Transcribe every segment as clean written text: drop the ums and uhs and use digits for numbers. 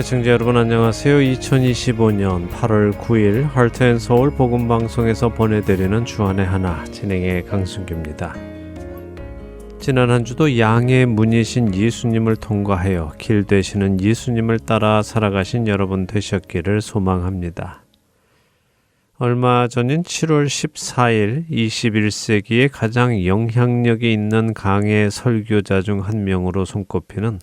시청자 여러분 안녕하세요. 2025년 8월 9일 하트앤서울 복음방송에서 보내드리는 주안의 하나 진행의 강승규입니다. 지난 한 주도 양의 문이신 예수님을 통과하여 길 되시는 예수님을 따라 살아가신 여러분 되셨기를 소망합니다. 얼마 전인 7월 14일 21세기에 가장 영향력이 있는 강의 설교자 중 한 명으로 손꼽히는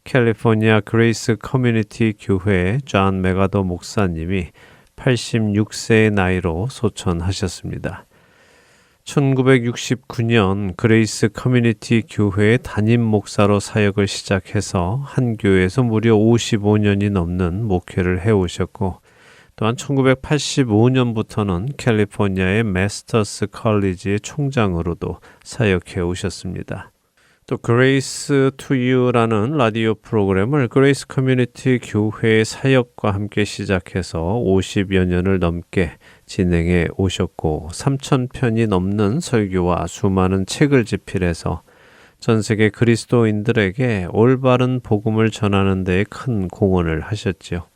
캘리포니아 그레이스 커뮤니티 교회의 존 메가더 목사님이 86세의 나이로 소천하셨습니다. 1969년 그레이스 커뮤니티 교회의 담임 목사로 사역을 시작해서 한 교회에서 무려 55년이 넘는 목회를 해오셨고 또한 1985년부터는 캘리포니아의 마스터스 컬리지의 총장으로도 사역해 오셨습니다. 또 그레이스 투 유라는 라디오 프로그램을 그레이스 커뮤니티 교회의 사역과 함께 시작해서 50여 년을 넘게 진행해 오셨고 3,000편이 넘는 설교와 수많은 책을 집필해서 전 세계 그리스도인들에게 올바른 복음을 전하는 데에 큰 공헌을 하셨죠.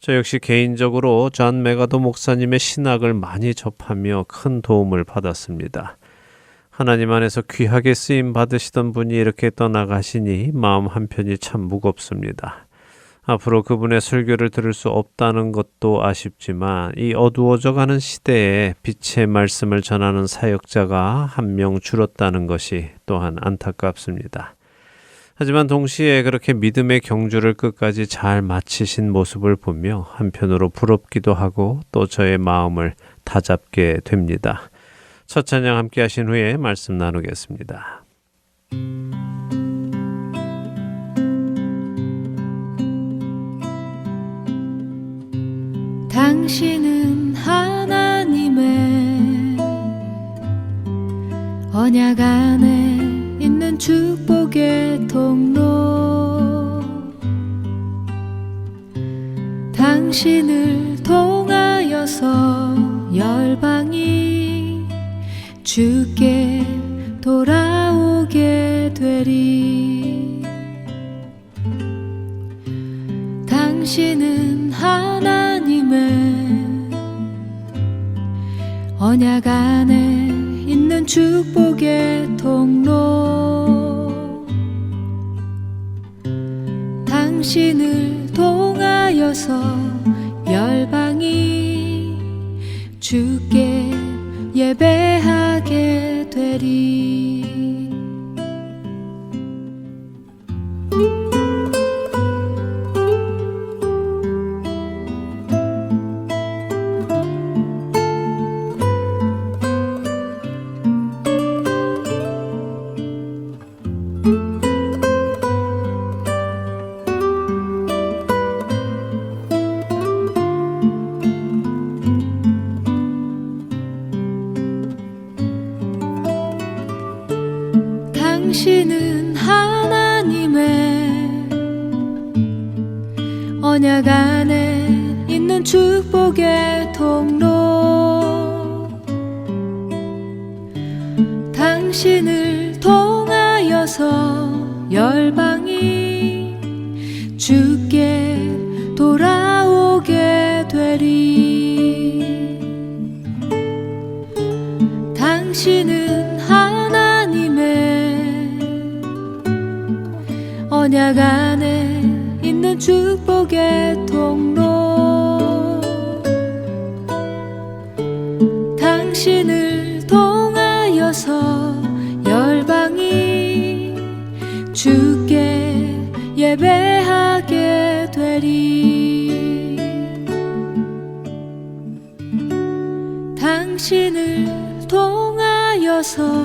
저 역시 개인적으로 존 메가더 목사님의 신학을 많이 접하며 큰 도움을 받았습니다. 하나님 안에서 귀하게 쓰임 받으시던 분이 이렇게 떠나가시니 마음 한편이 참 무겁습니다. 앞으로 그분의 설교를 들을 수 없다는 것도 아쉽지만 이 어두워져가는 시대에 빛의 말씀을 전하는 사역자가 한 명 줄었다는 것이 또한 안타깝습니다. 하지만 동시에 그렇게 믿음의 경주를 끝까지 잘 마치신 모습을 보며 한편으로 부럽기도 하고 또 저의 마음을 다잡게 됩니다. 첫 찬양 함께 하신 후에 말씀 나누겠습니다. 당신은 하나님의 언약 안에 있는 축복의 통로 당신을 통하여서 열방이 주께 돌아오게 되리 당신은 하나님의 언약 안에 있는 축복의 통로 당신을 통하여서 열방이 주께 예배하게 되리 당신은 하나님의 언약 안에 있는 축복의 통로 당신을 통하여서 열방이 주께 돌아오게 되리 당신은 언약 안에 있는 축복의 통로 당신을 통하여서 열방이 주께 예배하게 되리 당신을 통하여서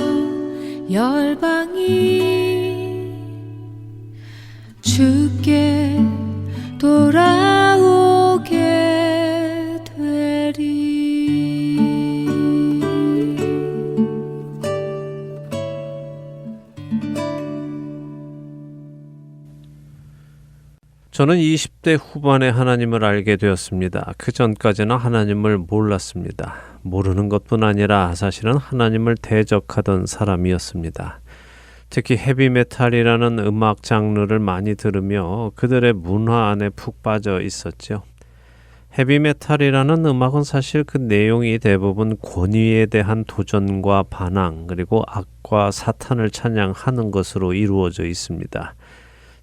열방이 주께 돌아오게 되리 저는 20대 후반에 하나님을 알게 되었습니다. 그 전까지는 하나님을 몰랐습니다. 모르는 것뿐 아니라 사실은 하나님을 대적하던 사람이었습니다. 특히 헤비메탈이라는 음악 장르를 많이 들으며 그들의 문화 안에 푹 빠져 있었죠. 헤비메탈이라는 음악은 사실 그 내용이 대부분 권위에 대한 도전과 반항 그리고 악과 사탄을 찬양하는 것으로 이루어져 있습니다.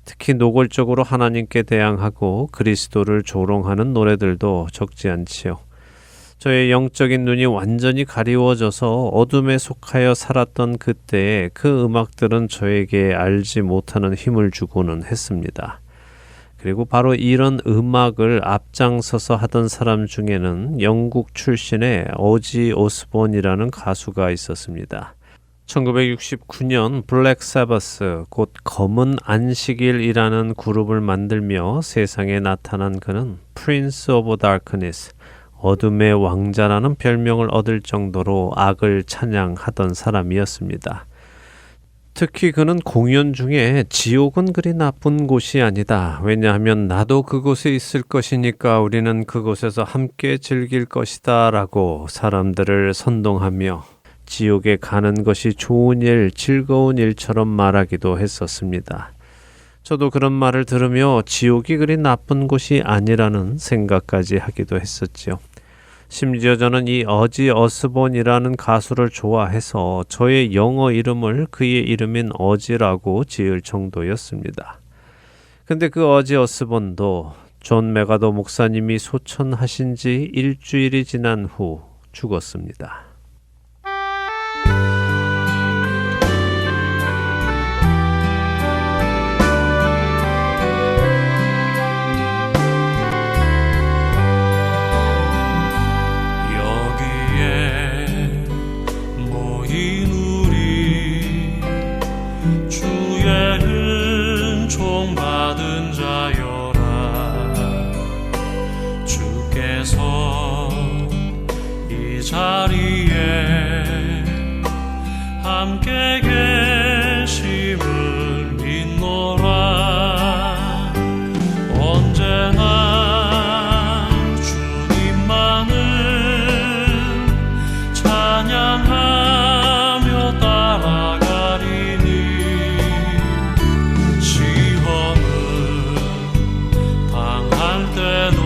특히 노골적으로 하나님께 대항하고 그리스도를 조롱하는 노래들도 적지 않지요. 저의 영적인 눈이 완전히 가리워져서 어둠에 속하여 살았던 그때에 그 음악들은 저에게 알지 못하는 힘을 주고는 했습니다. 그리고 바로 이런 음악을 앞장서서 하던 사람 중에는 영국 출신의 어지 오스본이라는 가수가 있었습니다. 1969년 블랙 사바스 곧 검은 안식일이라는 그룹을 만들며 세상에 나타난 그는 프린스 오브 다크니스 어둠의 왕자라는 별명을 얻을 정도로 악을 찬양하던 사람이었습니다. 특히 그는 공연 중에 지옥은 그리 나쁜 곳이 아니다. 왜냐하면 나도 그곳에 있을 것이니까 우리는 그곳에서 함께 즐길 것이다 라고 사람들을 선동하며 지옥에 가는 것이 좋은 일, 즐거운 일처럼 말하기도 했었습니다. 저도 그런 말을 들으며 지옥이 그리 나쁜 곳이 아니라는 생각까지 하기도 했었지요. 심지어 저는 이 어지 어스본이라는 가수를 좋아해서 저의 영어 이름을 그의 이름인 어지라고 지을 정도였습니다. 근데 그 어지 어스본도 존 메가더 목사님이 소천하신 지 일주일이 지난 후 죽었습니다. 자리에 함께 계심을 믿노라. 언제나 주님만을 찬양하며 따라가리니 시험을 당할 때도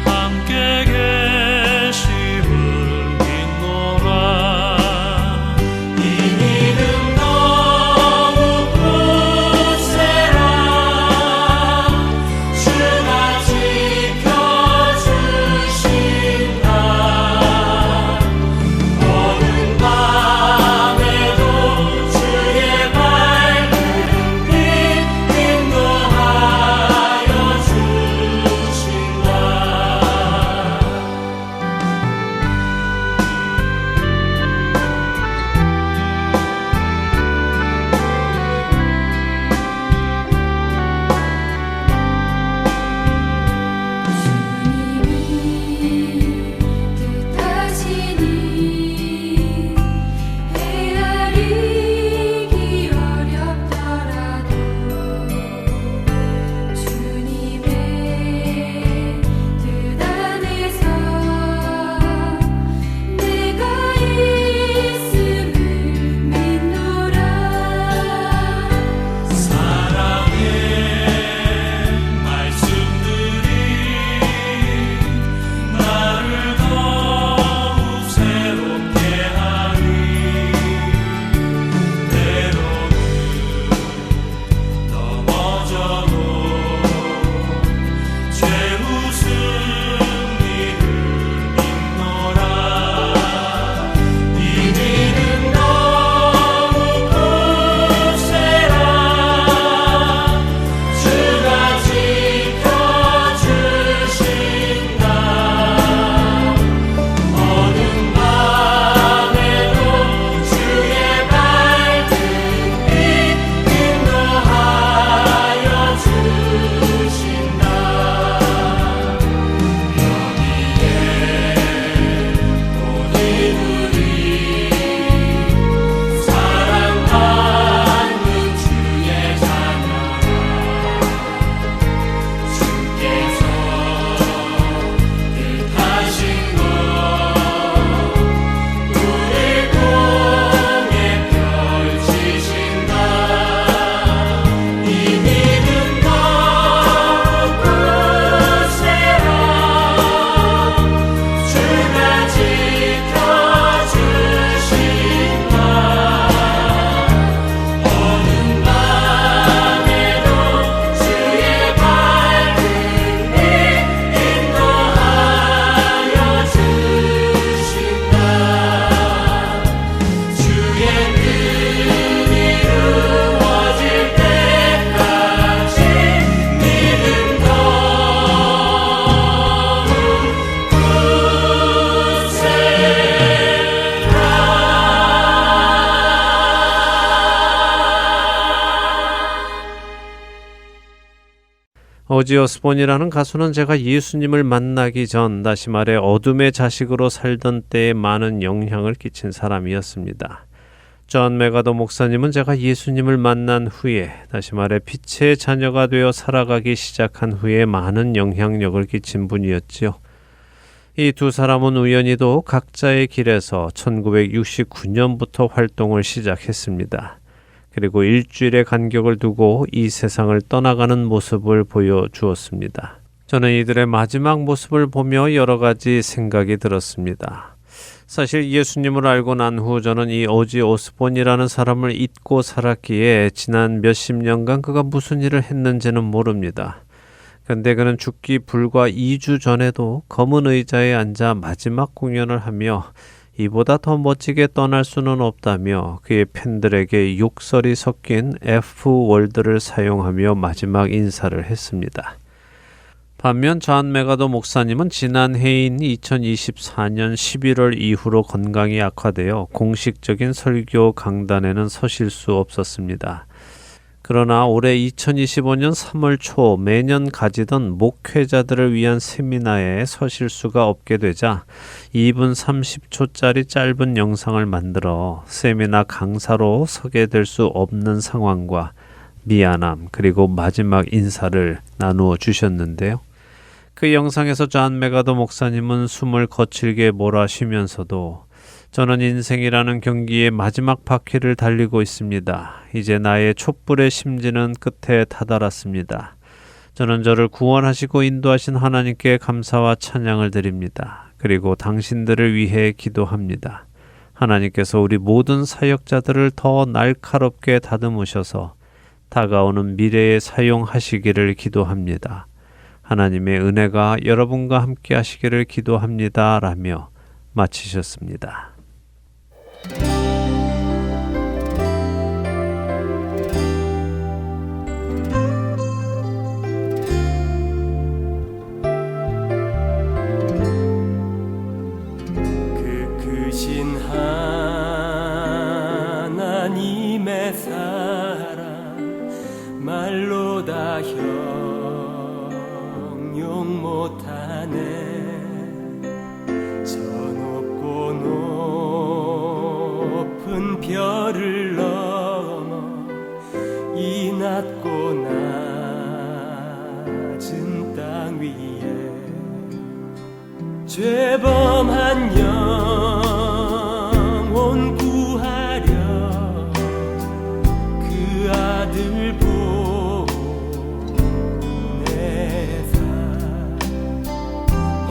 함께 계심을 믿노라. 오지 오스본이라는 가수는 제가 예수님을 만나기 전, 다시 말해 어둠의 자식으로 살던 때에 많은 영향을 끼친 사람이었습니다. 존 메가더 목사님은 제가 예수님을 만난 후에, 다시 말해 빛의 자녀가 되어 살아가기 시작한 후에 많은 영향력을 끼친 분이었지요. 이 두 사람은 우연히도 각자의 길에서 1969년부터 활동을 시작했습니다. 그리고 일주일의 간격을 두고 이 세상을 떠나가는 모습을 보여주었습니다. 저는 이들의 마지막 모습을 보며 여러 가지 생각이 들었습니다. 사실 예수님을 알고 난 후 저는 이 오지 오스본이라는 사람을 잊고 살았기에 지난 몇십 년간 그가 무슨 일을 했는지는 모릅니다. 근데 그는 죽기 불과 2주 전에도 검은 의자에 앉아 마지막 공연을 하며 이보다 더 멋지게 떠날 수는 없다며 그의 팬들에게 욕설이 섞인 F월드를 사용하며 마지막 인사를 했습니다. 반면 존 메가더 목사님은 지난해인 2024년 11월 이후로 건강이 악화되어 공식적인 설교 강단에는 서실 수 없었습니다. 그러나 올해 2025년 3월 초 매년 가지던 목회자들을 위한 세미나에 서실 수가 없게 되자 2분 30초짜리 짧은 영상을 만들어 세미나 강사로 서게 될 수 없는 상황과 미안함 그리고 마지막 인사를 나누어 주셨는데요. 그 영상에서 존 메가더 목사님은 숨을 거칠게 몰아쉬면서도 저는 인생이라는 경기의 마지막 바퀴를 달리고 있습니다. 이제 나의 촛불의 심지는 끝에 다다랐습니다. 저는 저를 구원하시고 인도하신 하나님께 감사와 찬양을 드립니다. 그리고 당신들을 위해 기도합니다. 하나님께서 우리 모든 사역자들을 더 날카롭게 다듬으셔서 다가오는 미래에 사용하시기를 기도합니다. 하나님의 은혜가 여러분과 함께 하시기를 기도합니다. 라며 마치셨습니다. 그 크신 하나님의 사랑 말로 다 형용 못하네. 별을 넘어 이 낮고 낮은 땅 위에 죄범한 영혼 구하려 그 아들 보내사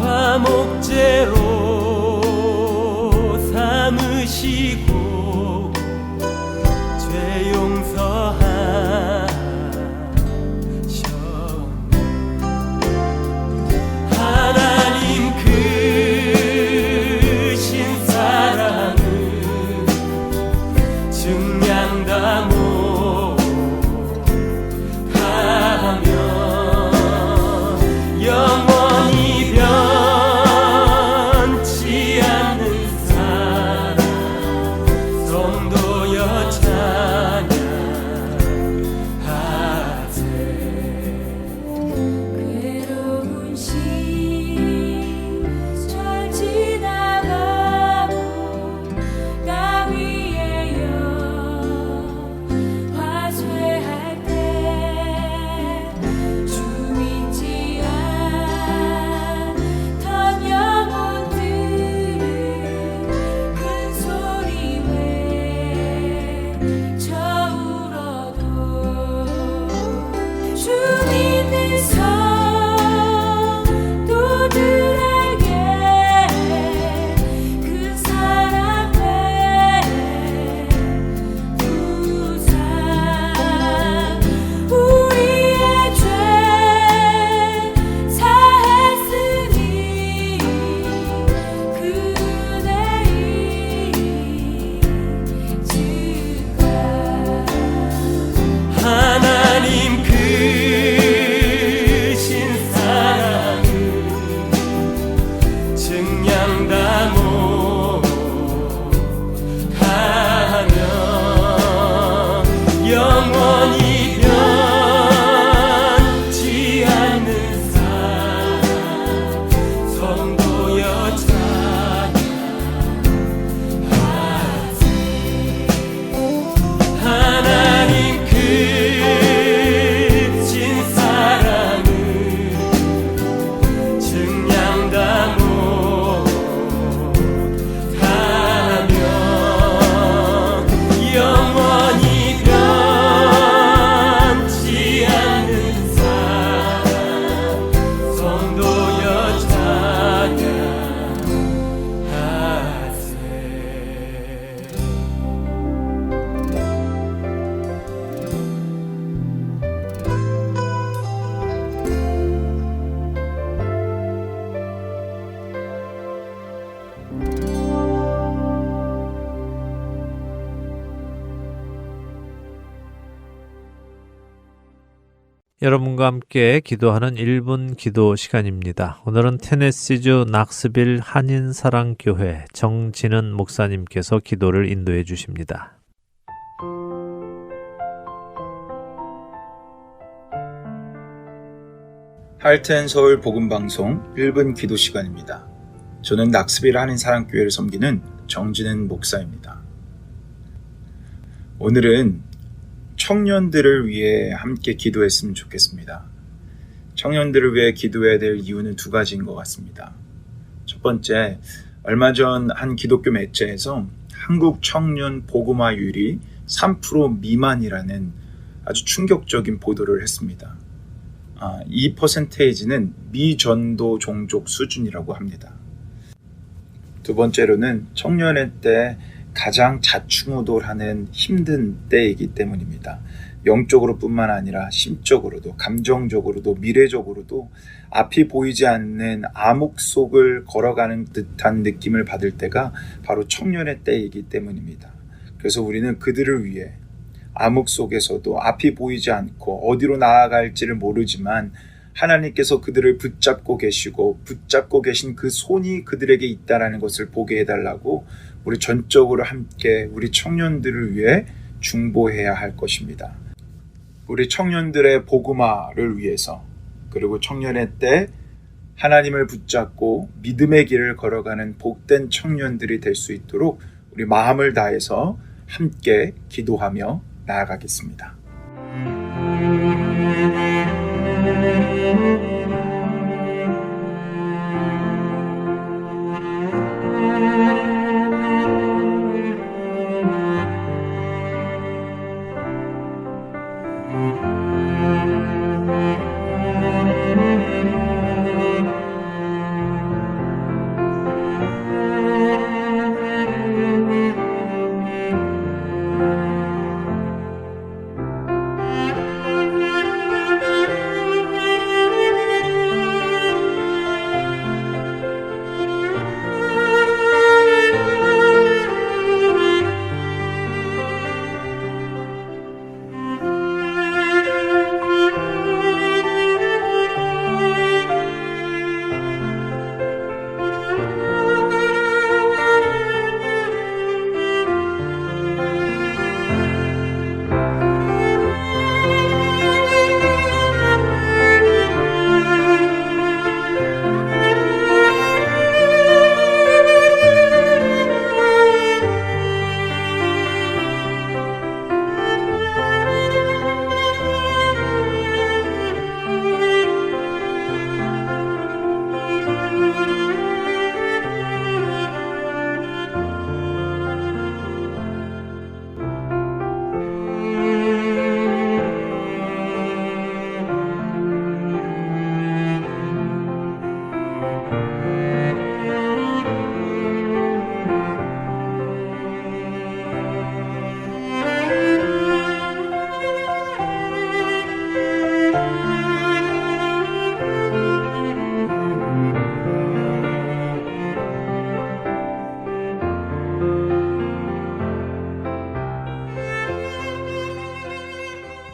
화목제로 삼으시고 하나님 크신 사랑을 증량다 못하며 영원히 변치 않는 사랑 여러분과 함께 기도하는 1분 기도 시간입니다. 오늘은 테네시주 낙스빌 한인사랑교회 정진은 목사님께서 기도를 인도해 주십니다. 할텐 서울 복음방송 1분 기도 시간입니다. 저는 낙스빌 한인사랑교회를 섬기는 정진은 목사입니다. 오늘은 청년들을 위해 함께 기도했으면 좋겠습니다. 청년들을 위해 기도해야 될 이유는 두 가지인 것 같습니다. 첫 번째, 얼마 전 한 기독교 매체에서 한국 청년 복음화율이 3% 미만이라는 아주 충격적인 보도를 했습니다. 이 퍼센테이지는 미전도 종족 수준이라고 합니다. 두 번째로는 청년의 때 가장 자충우돌하는 힘든 때이기 때문입니다. 영적으로 뿐만 아니라 심적으로도 감정적으로도 미래적으로도 앞이 보이지 않는 암흑 속을 걸어가는 듯한 느낌을 받을 때가 바로 청년의 때이기 때문입니다. 그래서 우리는 그들을 위해 암흑 속에서도 앞이 보이지 않고 어디로 나아갈지를 모르지만 하나님께서 그들을 붙잡고 계시고 붙잡고 계신 그 손이 그들에게 있다는 것을 보게 해달라고 우리 전적으로 함께 우리 청년들을 위해 중보해야 할 것입니다. 우리 청년들의 복음화를 위해서 그리고 청년의 때 하나님을 붙잡고 믿음의 길을 걸어가는 복된 청년들이 될 수 있도록 우리 마음을 다해서 함께 기도하며 나아가겠습니다.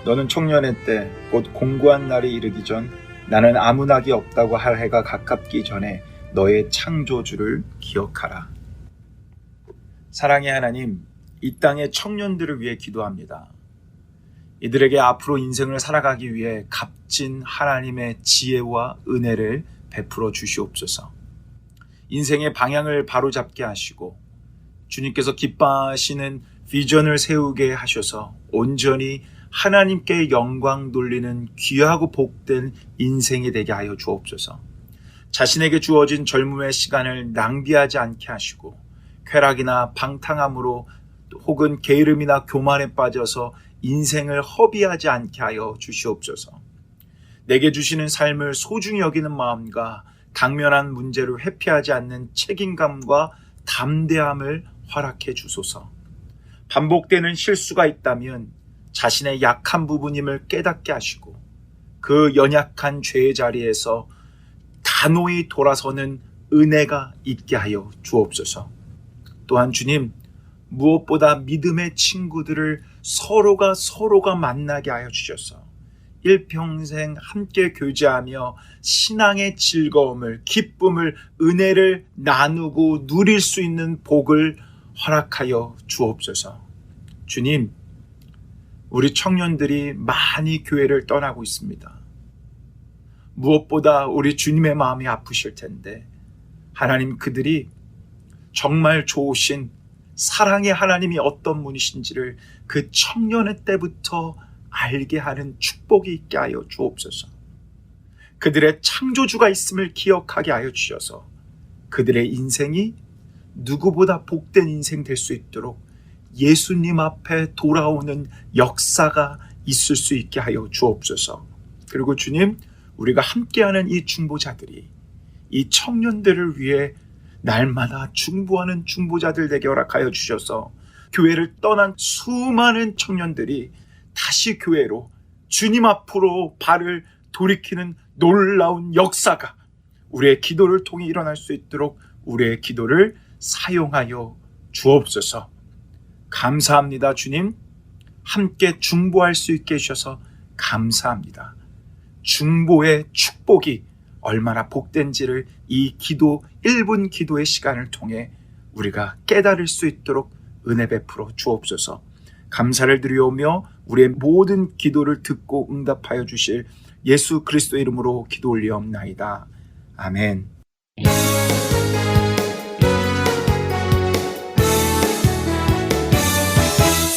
너는 청년의 때 곧 공고한 날이 이르기 전 나는 아무 낙이 없다고 할 해가 가깝기 전에 너의 창조주를 기억하라. 사랑의 하나님, 이 땅의 청년들을 위해 기도합니다. 이들에게 앞으로 인생을 살아가기 위해 값진 하나님의 지혜와 은혜를 베풀어 주시옵소서. 인생의 방향을 바로잡게 하시고 주님께서 기뻐하시는 비전을 세우게 하셔서 온전히 하나님께 영광 돌리는 귀하고 복된 인생이 되게 하여 주옵소서. 자신에게 주어진 젊음의 시간을 낭비하지 않게 하시고 쾌락이나 방탕함으로 혹은 게으름이나 교만에 빠져서 인생을 허비하지 않게 하여 주시옵소서. 내게 주시는 삶을 소중히 여기는 마음과 당면한 문제를 회피하지 않는 책임감과 담대함을 허락해 주소서. 반복되는 실수가 있다면 자신의 약한 부분임을 깨닫게 하시고 그 연약한 죄의 자리에서 단호히 돌아서는 은혜가 있게 하여 주옵소서. 또한 주님, 무엇보다 믿음의 친구들을 서로가 만나게 하여 주셔서 일평생 함께 교제하며 신앙의 즐거움을, 기쁨을, 은혜를 나누고 누릴 수 있는 복을 허락하여 주옵소서. 주님, 우리 청년들이 많이 교회를 떠나고 있습니다. 무엇보다 우리 주님의 마음이 아프실 텐데 하나님, 그들이 정말 좋으신 사랑의 하나님이 어떤 분이신지를 그 청년의 때부터 알게 하는 축복이 있게 하여 주옵소서. 그들의 창조주가 있음을 기억하게 하여 주셔서 그들의 인생이 누구보다 복된 인생 될 수 있도록 예수님 앞에 돌아오는 역사가 있을 수 있게 하여 주옵소서. 그리고 주님, 우리가 함께하는 이 중보자들이 이 청년들을 위해 날마다 중보하는 중보자들 되게 허락하여 주셔서 교회를 떠난 수많은 청년들이 다시 교회로, 주님 앞으로 발을 돌이키는 놀라운 역사가 우리의 기도를 통해 일어날 수 있도록 우리의 기도를 사용하여 주옵소서. 감사합니다. 주님, 함께 중보할 수 있게 해주셔서 감사합니다. 중보의 축복이 얼마나 복된지를 이 기도 1분 기도의 시간을 통해 우리가 깨달을 수 있도록 은혜 베풀어 주옵소서. 감사를 드리오며 우리의 모든 기도를 듣고 응답하여 주실 예수 그리스도 이름으로 기도 올리옵나이다. 아멘.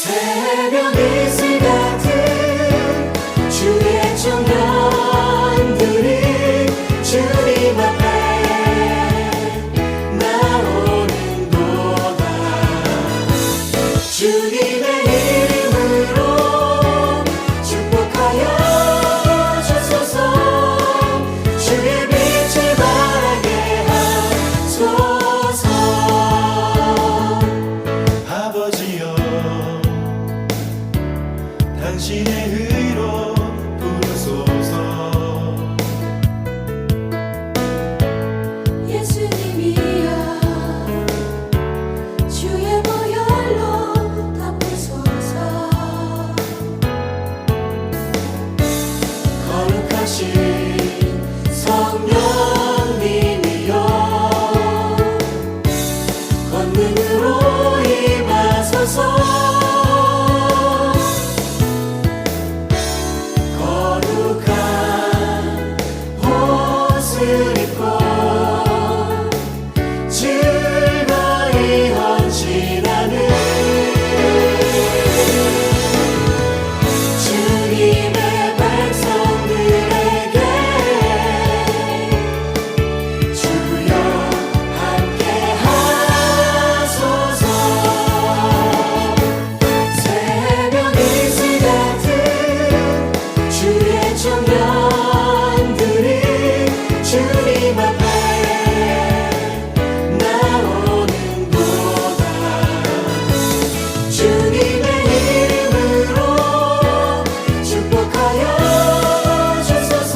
새벽 이슬 같은 주의 청년들이 주님 앞에 나오는도다. 주님의 이름으로 축복하여 주소서. 주의 빛을 바라게 하소서. 아버지여, 당신의 의로 부르소서. 예수님이여 주의 보혈로 덮으소서. 거룩하신 성령님이여 권능으로 임하소서. 거룩한 옷을 입고 즐거이 헌신하는 주님의 백성들에게 주여 함께 하소서. 새벽 이슬 같은 주의 청년들이 주님 앞에 나오는도다. 주님의 이름으로 축복하여 주소서.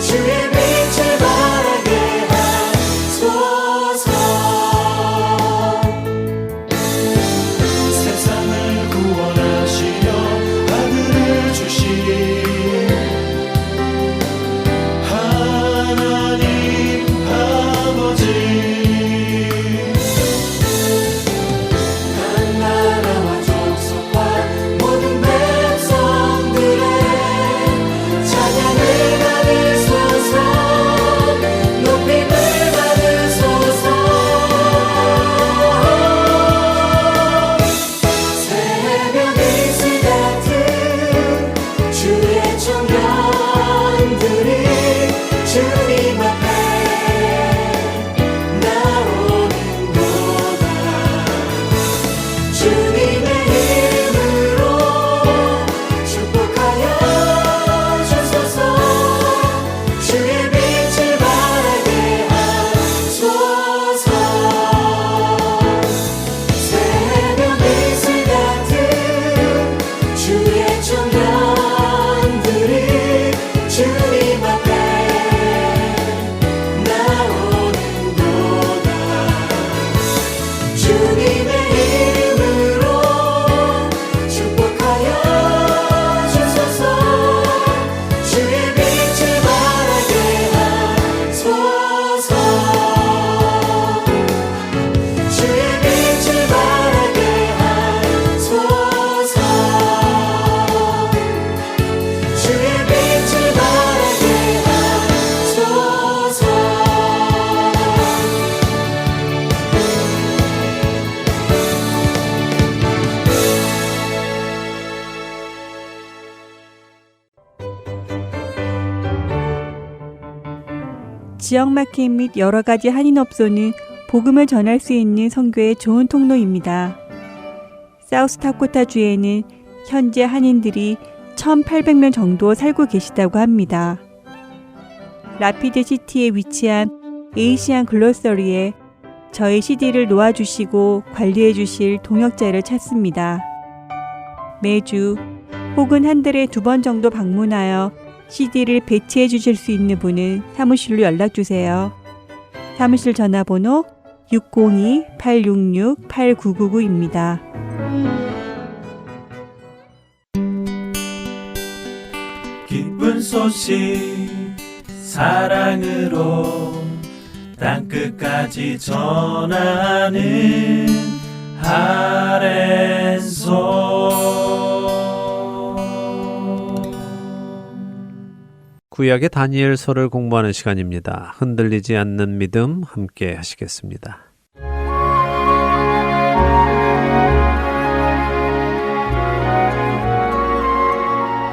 주의 빛을 바라게 하소서. 세상을 구원하시며 아들을 주신 하나님 아버지, 한 나라와 족속과 모든 백성들의 찬양을 받으소서. 높임을 받으소서. 새벽 이슬 같은 주의 청년들이 주님 앞에 나오는도다. 주님의 이름으로 축복하여 주소서. 주의 빛을 바라게 하소서. 새벽 이슬 같은 주의 청년들이 주님 앞에 지역마켓 및 여러 가지 한인업소는 복음을 전할 수 있는 선교의 좋은 통로입니다. 사우스다코타주에는 현재 한인들이 1,800명 정도 살고 계시다고 합니다. 라피드시티에 위치한 에이시안 글로서리에 저희 CD를 놓아주시고 관리해 주실 동역자를 찾습니다. 매주 혹은 한 달에 2번 정도 방문하여 CD를 배치해 주실 수 있는 분은 사무실로 연락 주세요. 사무실 전화번호 602-866-8999입니다. 기쁜 소식 사랑으로 땅끝까지 전하는 아랜소. 구약의 다니엘서를 공부하는 시간입니다. 흔들리지 않는 믿음 함께 하시겠습니다.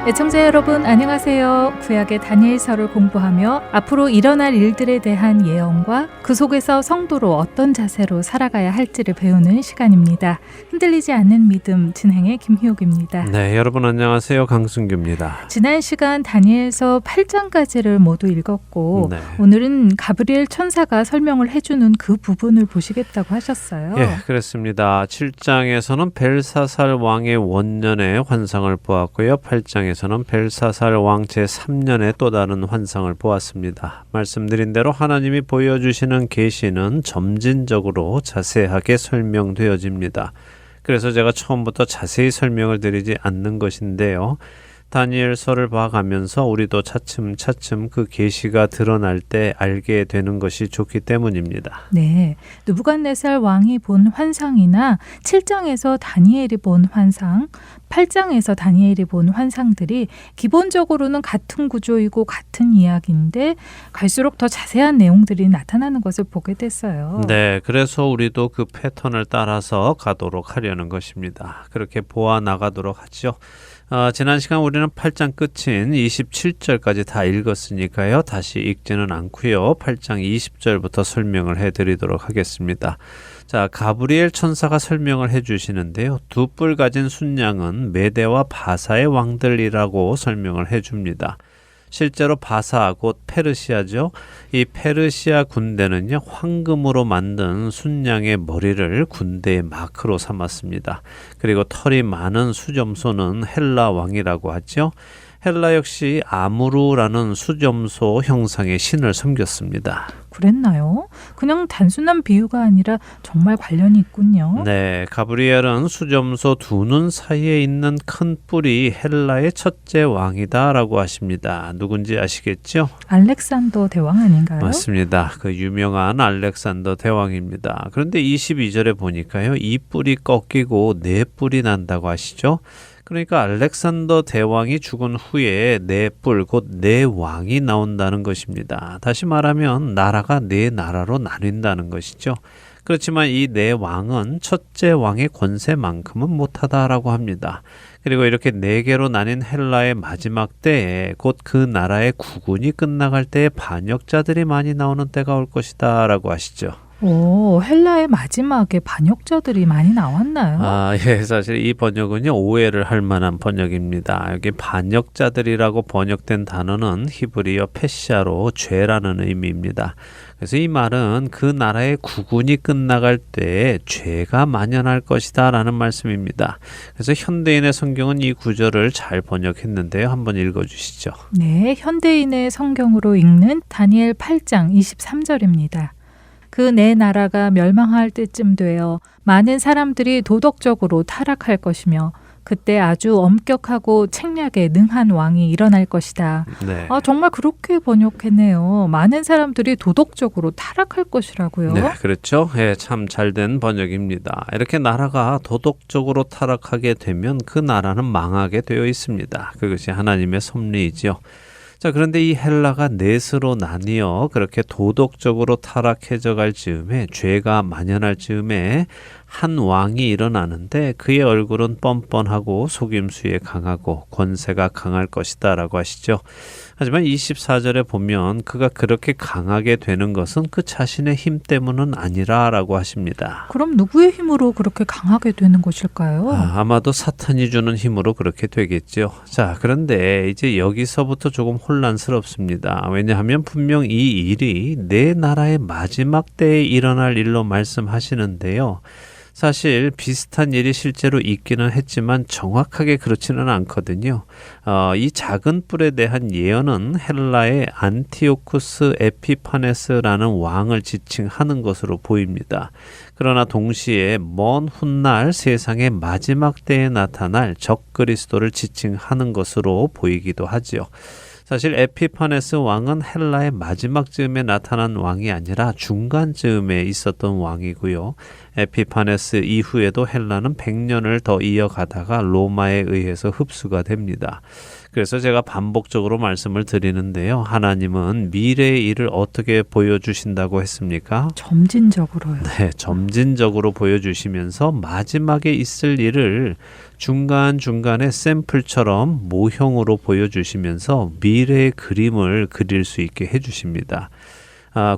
애청자 여러분 안녕하세요. 구약의 다니엘서를 공부하며 앞으로 일어날 일들에 대한 예언과 그 속에서 성도로 어떤 자세로 살아가야 할지를 배우는 시간입니다. 흔들리지 않는 믿음 진행의 김희옥입니다. 네, 여러분 안녕하세요. 강승규입니다. 지난 시간 다니엘서 8장까지를 모두 읽었고 네. 오늘은 가브리엘 천사가 설명을 해주는 그 부분을 보시겠다고 하셨어요. 예, 그렇습니다. 7장에서는 벨사살 왕의 원년의 환상을 보았고요. 8장에서는 벨사살 왕 제3년의 또 다른 환상을 보았습니다. 말씀드린 대로 하나님이 보여주시는 계시는 점진적으로 자세하게 설명되어집니다. 그래서 제가 처음부터 자세히 설명을 드리지 않는 것인데요. 다니엘서를 봐가면서 우리도 차츰차츰 그 계시가 드러날 때 알게 되는 것이 좋기 때문입니다. 네, 느부갓네살 왕이 본 환상이나 7장에서 다니엘이 본 환상, 8장에서 다니엘이 본 환상들이 기본적으로는 같은 구조이고 같은 이야기인데 갈수록 더 자세한 내용들이 나타나는 것을 보게 됐어요. 네, 그래서 우리도 그 패턴을 따라서 가도록 하려는 것입니다. 그렇게 보아 나가도록 하죠. 지난 시간 우리는 8장 끝인 27절까지 다 읽었으니까요. 다시 읽지는 않고요. 8장 20절부터 설명을 해드리도록 하겠습니다. 자, 가브리엘 천사가 설명을 해주시는데요. 2뿔 가진 순양은 메대와 바사의 왕들이라고 설명을 해줍니다. 실제로 바사 곧 페르시아죠. 이 페르시아 군대는요, 황금으로 만든 순양의 머리를 군대의 마크로 삼았습니다. 그리고 털이 많은 수점소는 헬라 왕이라고 하죠. 헬라 역시 아무루라는 수점소 형상의 신을 섬겼습니다. 그랬나요? 그냥 단순한 비유가 아니라 정말 관련이 있군요. 네, 가브리엘은 수점소 두 눈 사이에 있는 큰 뿔이 헬라의 첫째 왕이다라고 하십니다. 누군지 아시겠죠? 알렉산더 대왕 아닌가요? 맞습니다. 그 유명한 알렉산더 대왕입니다. 그런데 22절에 보니까요, 이 뿔이 꺾이고 네 뿔이 난다고 하시죠? 그러니까 알렉산더 대왕이 죽은 후에 네 뿔, 곧 네 왕이 나온다는 것입니다. 다시 말하면 나라가 네 나라로 나뉜다는 것이죠. 그렇지만 이 네 왕은 첫째 왕의 권세만큼은 못하다라고 합니다. 그리고 이렇게 네 개로 나뉜 헬라의 마지막 때에 곧 그 나라의 국운이 끝나갈 때에 반역자들이 많이 나오는 때가 올 것이다 라고 하시죠. 오, 헬라의 마지막에 반역자들이 많이 나왔나요? 예, 사실 이 번역은요, 오해를 할 만한 번역입니다. 여기 반역자들이라고 번역된 단어는 히브리어 페시아로 죄라는 의미입니다. 그래서 이 말은 그 나라의 국운이 끝나갈 때 죄가 만연할 것이다 라는 말씀입니다. 그래서 현대인의 성경은 이 구절을 잘 번역했는데요. 한번 읽어주시죠. 네, 현대인의 성경으로 읽는 다니엘 8장 23절입니다. 그 네 나라가 멸망할 때쯤 되어 많은 사람들이 도덕적으로 타락할 것이며 그때 아주 엄격하고 책략에 능한 왕이 일어날 것이다. 네. 정말 그렇게 번역했네요. 많은 사람들이 도덕적으로 타락할 것이라고요. 네, 그렇죠. 예, 참 잘된 번역입니다. 이렇게 나라가 도덕적으로 타락하게 되면 그 나라는 망하게 되어 있습니다. 그것이 하나님의 섭리이죠. 자, 그런데 이 헬라가 넷으로 나뉘어 그렇게 도덕적으로 타락해져 갈 즈음에, 죄가 만연할 즈음에 한 왕이 일어나는데 그의 얼굴은 뻔뻔하고 속임수에 강하고 권세가 강할 것이다 라고 하시죠. 하지만 24절에 보면 그가 그렇게 강하게 되는 것은 그 자신의 힘 때문은 아니라 라고 하십니다. 그럼 누구의 힘으로 그렇게 강하게 되는 것일까요? 아마도 사탄이 주는 힘으로 그렇게 되겠죠. 자, 그런데 이제 여기서부터 조금 혼란스럽습니다. 왜냐하면 분명 이 일이 내 나라의 마지막 때에 일어날 일로 말씀하시는데요. 사실 비슷한 일이 실제로 있기는 했지만 정확하게 그렇지는 않거든요. 이 작은 뿔에 대한 예언은 헬라의 안티오쿠스 에피파네스라는 왕을 지칭하는 것으로 보입니다. 그러나 동시에 먼 훗날 세상의 마지막 때에 나타날 적그리스도를 지칭하는 것으로 보이기도 하지요. 사실 에피파네스 왕은 헬라의 마지막 즈음에 나타난 왕이 아니라 중간 즈음에 있었던 왕이고요. 에피파네스 이후에도 헬라는 100년을 더 이어가다가 로마에 의해서 흡수가 됩니다. 그래서 제가 반복적으로 말씀을 드리는데요. 하나님은 미래의 일을 어떻게 보여주신다고 했습니까? 점진적으로요. 네, 점진적으로 보여주시면서 마지막에 있을 일을 중간중간에 샘플처럼 모형으로 보여주시면서 미래의 그림을 그릴 수 있게 해주십니다.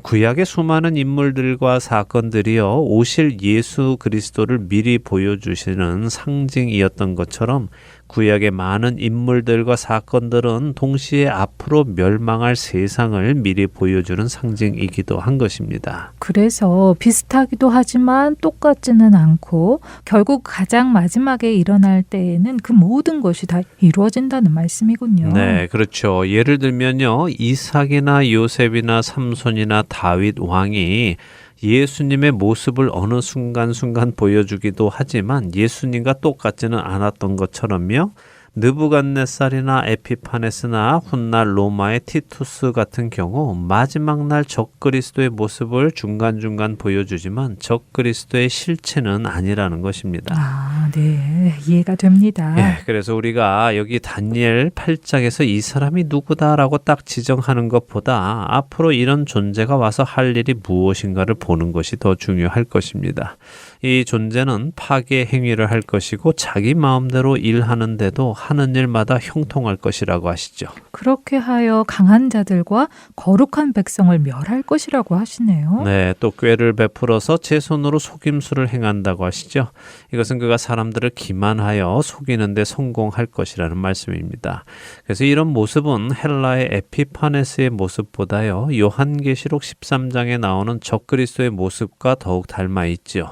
구약의 수많은 인물들과 사건들이요, 오실 예수 그리스도를 미리 보여주시는 상징이었던 것처럼 구약의 많은 인물들과 사건들은 동시에 앞으로 멸망할 세상을 미리 보여주는 상징이기도 한 것입니다. 그래서 비슷하기도 하지만 똑같지는 않고 결국 가장 마지막에 일어날 때에는 그 모든 것이 다 이루어진다는 말씀이군요. 네, 그렇죠. 예를 들면요, 이삭이나 요셉이나 삼손이나 다윗 왕이 예수님의 모습을 어느 순간순간 보여주기도 하지만 예수님과 똑같지는 않았던 것처럼요. 느부갓네살이나 에피파네스나 훗날 로마의 티투스 같은 경우 마지막 날 적그리스도의 모습을 중간중간 보여주지만 적그리스도의 실체는 아니라는 것입니다. 아, 네. 이해가 됩니다. 예, 그래서 우리가 여기 다니엘 8장에서 이 사람이 누구다라고 딱 지정하는 것보다 앞으로 이런 존재가 와서 할 일이 무엇인가를 보는 것이 더 중요할 것입니다. 이 존재는 파괴 행위를 할 것이고 자기 마음대로 일하는데도 하는 일마다 형통할 것이라고 하시죠. 그렇게 하여 강한 자들과 거룩한 백성을 멸할 것이라고 하시네요. 네, 또 꾀를 베풀어서 제 손으로 속임수를 행한다고 하시죠. 이것은 그가 사람들을 기만하여 속이는 데 성공할 것이라는 말씀입니다. 그래서 이런 모습은 헬라의 에피파네스의 모습보다요, 요한계시록 13장에 나오는 적그리스도의 모습과 더욱 닮아 있죠.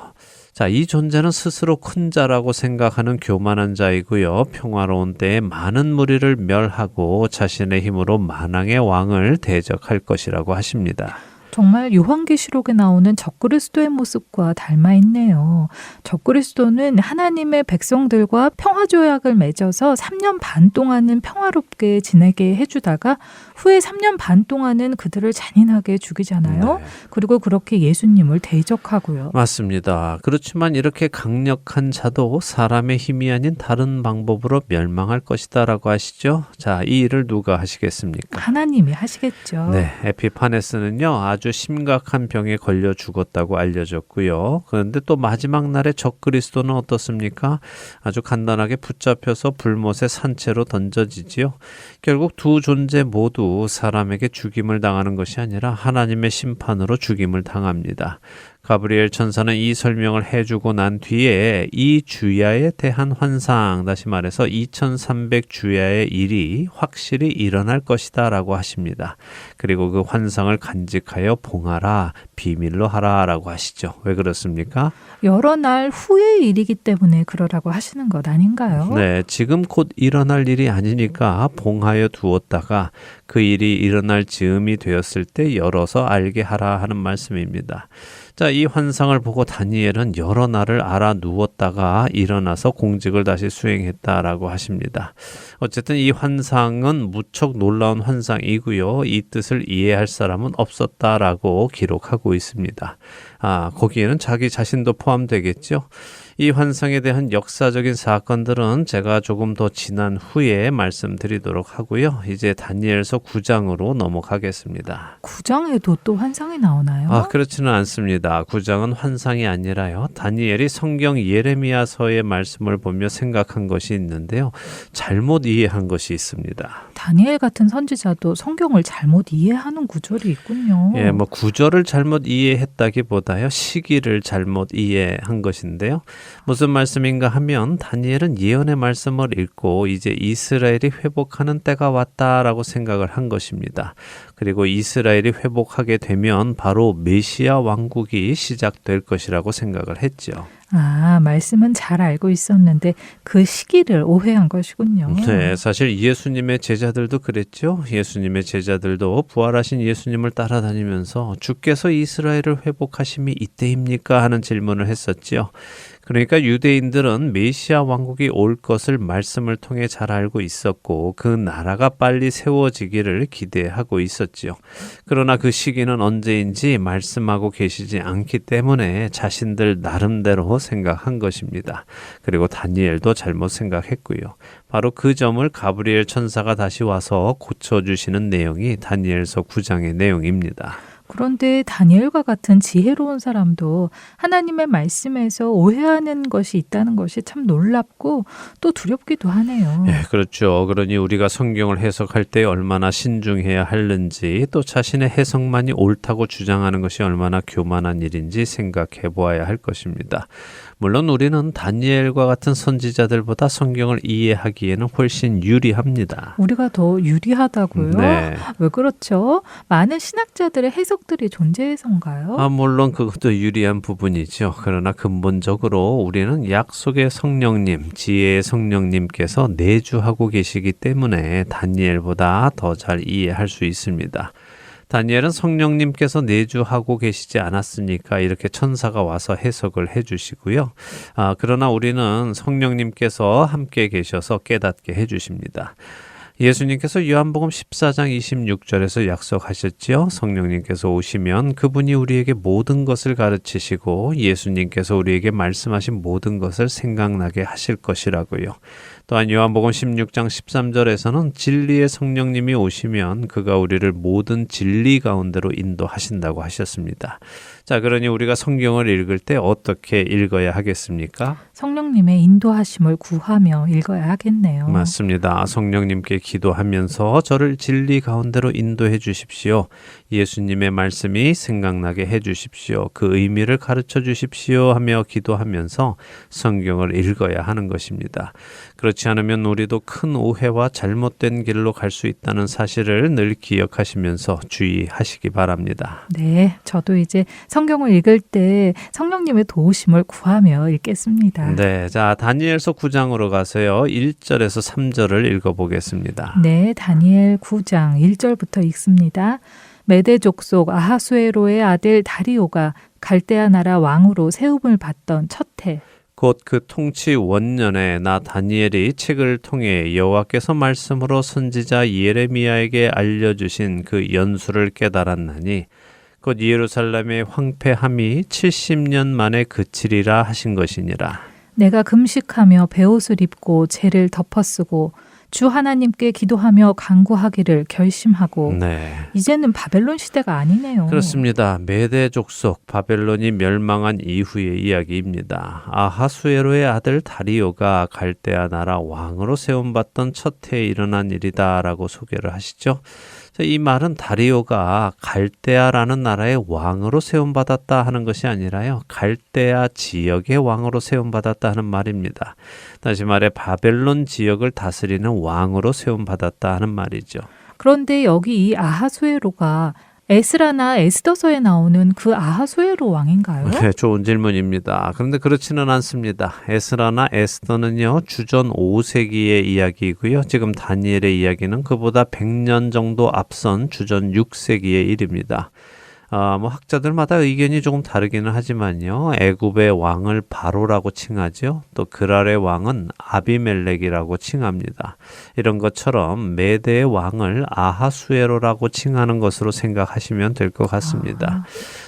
자, 이 존재는 스스로 큰 자라고 생각하는 교만한 자이고요. 평화로운 때에 많은 무리를 멸하고 자신의 힘으로 만왕의 왕을 대적할 것이라고 하십니다. 정말 요한계시록에 나오는 적그리스도의 모습과 닮아 있네요. 적그리스도는 하나님의 백성들과 평화조약을 맺어서 3년 반 동안은 평화롭게 지내게 해주다가 후에 3년 반 동안은 그들을 잔인하게 죽이잖아요. 네. 그리고 그렇게 예수님을 대적하고요. 맞습니다. 그렇지만 이렇게 강력한 자도 사람의 힘이 아닌 다른 방법으로 멸망할 것이다 라고 하시죠. 자, 이 일을 누가 하시겠습니까? 하나님이 하시겠죠. 네, 에피파네스는요, 아주 심각한 병에 걸려 죽었다고 알려졌고요. 그런데 또 마지막 날에 적그리스도는 어떻습니까? 아주 간단하게 붙잡혀서 불못의 산채로 던져지지요. 결국 두 존재 모두 사람에게 죽임을 당하는 것이 아니라 하나님의 심판으로 죽임을 당합니다. 가브리엘 천사는 이 설명을 해주고 난 뒤에 이 주야에 대한 환상, 다시 말해서 2300 주야의 일이 확실히 일어날 것이다 라고 하십니다. 그리고 그 환상을 간직하여 봉하라, 비밀로 하라 라고 하시죠. 왜 그렇습니까? 여러 날 후의 일이기 때문에 그러라고 하시는 것 아닌가요? 네, 지금 곧 일어날 일이 아니니까 봉하여 두었다가 그 일이 일어날 즈음이 되었을 때 열어서 알게 하라 하는 말씀입니다. 자, 이 환상을 보고 다니엘은 여러 날을 알아 누웠다가 일어나서 공직을 다시 수행했다라고 하십니다. 어쨌든 이 환상은 무척 놀라운 환상이고요. 이 뜻을 이해할 사람은 없었다라고 기록하고 있습니다. 거기에는 자기 자신도 포함되겠죠. 이 환상에 대한 역사적인 사건들은 제가 조금 더 지난 후에 말씀드리도록 하고요. 이제 다니엘서 9장으로 넘어가겠습니다. 9장에도 또 환상이 나오나요? 그렇지는 않습니다. 9장은 환상이 아니라요. 다니엘이 성경 예레미야서의 말씀을 보며 생각한 것이 있는데요. 잘못 이해한 것이 있습니다. 다니엘 같은 선지자도 성경을 잘못 이해하는 구절이 있군요. 예, 구절을 잘못 이해했다기보다요. 시기를 잘못 이해한 것인데요. 무슨 말씀인가 하면 다니엘은 예언의 말씀을 읽고 이제 이스라엘이 회복하는 때가 왔다라고 생각을 한 것입니다. 그리고 이스라엘이 회복하게 되면 바로 메시아 왕국이 시작될 것이라고 생각을 했죠. 말씀은 잘 알고 있었는데 그 시기를 오해한 것이군요. 네, 사실 예수님의 제자들도 그랬죠. 예수님의 제자들도 부활하신 예수님을 따라다니면서 주께서 이스라엘을 회복하심이 이때입니까? 하는 질문을 했었지요. 그러니까 유대인들은 메시아 왕국이 올 것을 말씀을 통해 잘 알고 있었고 그 나라가 빨리 세워지기를 기대하고 있었지요. 그러나 그 시기는 언제인지 말씀하고 계시지 않기 때문에 자신들 나름대로 생각한 것입니다. 그리고 다니엘도 잘못 생각했고요. 바로 그 점을 가브리엘 천사가 다시 와서 고쳐주시는 내용이 다니엘서 9장의 내용입니다. 그런데 다니엘과 같은 지혜로운 사람도 하나님의 말씀에서 오해하는 것이 있다는 것이 참 놀랍고 또 두렵기도 하네요. 예, 그렇죠. 그러니 우리가 성경을 해석할 때 얼마나 신중해야 하는지 또 자신의 해석만이 옳다고 주장하는 것이 얼마나 교만한 일인지 생각해 보아야 할 것입니다. 물론 우리는 다니엘과 같은 선지자들보다 성경을 이해하기에는 훨씬 유리합니다. 우리가 더 유리하다고요? 네. 왜 그렇죠? 많은 신학자들의 해석들이 존재해서인가요? 물론 그것도 유리한 부분이죠. 그러나 근본적으로 우리는 약속의 성령님, 지혜의 성령님께서 내주하고 계시기 때문에 다니엘보다 더 잘 이해할 수 있습니다. 다니엘은 성령님께서 내주하고 계시지 않았으니까 이렇게 천사가 와서 해석을 해주시고요. 그러나 우리는 성령님께서 함께 계셔서 깨닫게 해주십니다. 예수님께서 요한복음 14장 26절에서 약속하셨지요. 성령님께서 오시면 그분이 우리에게 모든 것을 가르치시고 예수님께서 우리에게 말씀하신 모든 것을 생각나게 하실 것이라고요. 또한 요한복음 16장 13절에서는 진리의 성령님이 오시면 그가 우리를 모든 진리 가운데로 인도하신다고 하셨습니다. 자, 그러니 우리가 성경을 읽을 때 어떻게 읽어야 하겠습니까? 성령님의 인도하심을 구하며 읽어야 하겠네요. 맞습니다. 성령님께 기도하면서 저를 진리 가운데로 인도해 주십시오. 예수님의 말씀이 생각나게 해 주십시오. 그 의미를 가르쳐 주십시오 하며 기도하면서 성경을 읽어야 하는 것입니다. 그렇지 않으면 우리도 큰 오해와 잘못된 길로 갈 수 있다는 사실을 늘 기억하시면서 주의하시기 바랍니다. 네, 저도 이제 성경을 읽을 때 성령님의 도우심을 구하며 읽겠습니다. 네, 자 다니엘서 9장으로 가세요. 1절에서 3절을 읽어보겠습니다. 네, 다니엘 9장 1절부터 읽습니다. 메대 족속 아하수에로의 아들 다리오가 갈대아 나라 왕으로 세움을 받던 첫 해, 곧 그 통치 원년에 나 다니엘이 책을 통해 여호와께서 말씀으로 선지자 예레미야에게 알려주신 그 연수를 깨달았나니 곧 예루살렘의 황폐함이 70년 만에 그치리라 하신 것이니라. 내가 금식하며 베옷을 입고 죄를 덮어쓰고 주 하나님께 기도하며 간구하기를 결심하고 네. 이제는 바벨론 시대가 아니네요. 그렇습니다. 메대 족속 바벨론이 멸망한 이후의 이야기입니다. 아하수에로의 아들 다리오가 갈대아 나라 왕으로 세움받던 첫 해에 일어난 일이다라고 소개를 하시죠. 이 말은 다리오가 갈대아라는 나라의 왕으로 세움받았다 하는 것이 아니라요. 갈대아 지역의 왕으로 세움받았다 하는 말입니다. 다시 말해 바벨론 지역을 다스리는 왕으로 세움받았다 하는 말이죠. 그런데 여기 이 아하수에로가 에스라나 에스더서에 나오는 그 아하수에로 왕인가요? 네, 좋은 질문입니다. 그런데 그렇지는 않습니다. 에스라나 에스더는요, 주전 5세기의 이야기이고요. 지금 다니엘의 이야기는 그보다 100년 정도 앞선 주전 6세기의 일입니다. 학자들마다 의견이 조금 다르기는 하지만요. 애굽의 왕을 바로라고 칭하죠. 또 그랄의 왕은 아비멜렉이라고 칭합니다. 이런 것처럼 메대의 왕을 아하수에로라고 칭하는 것으로 생각하시면 될 것 같습니다.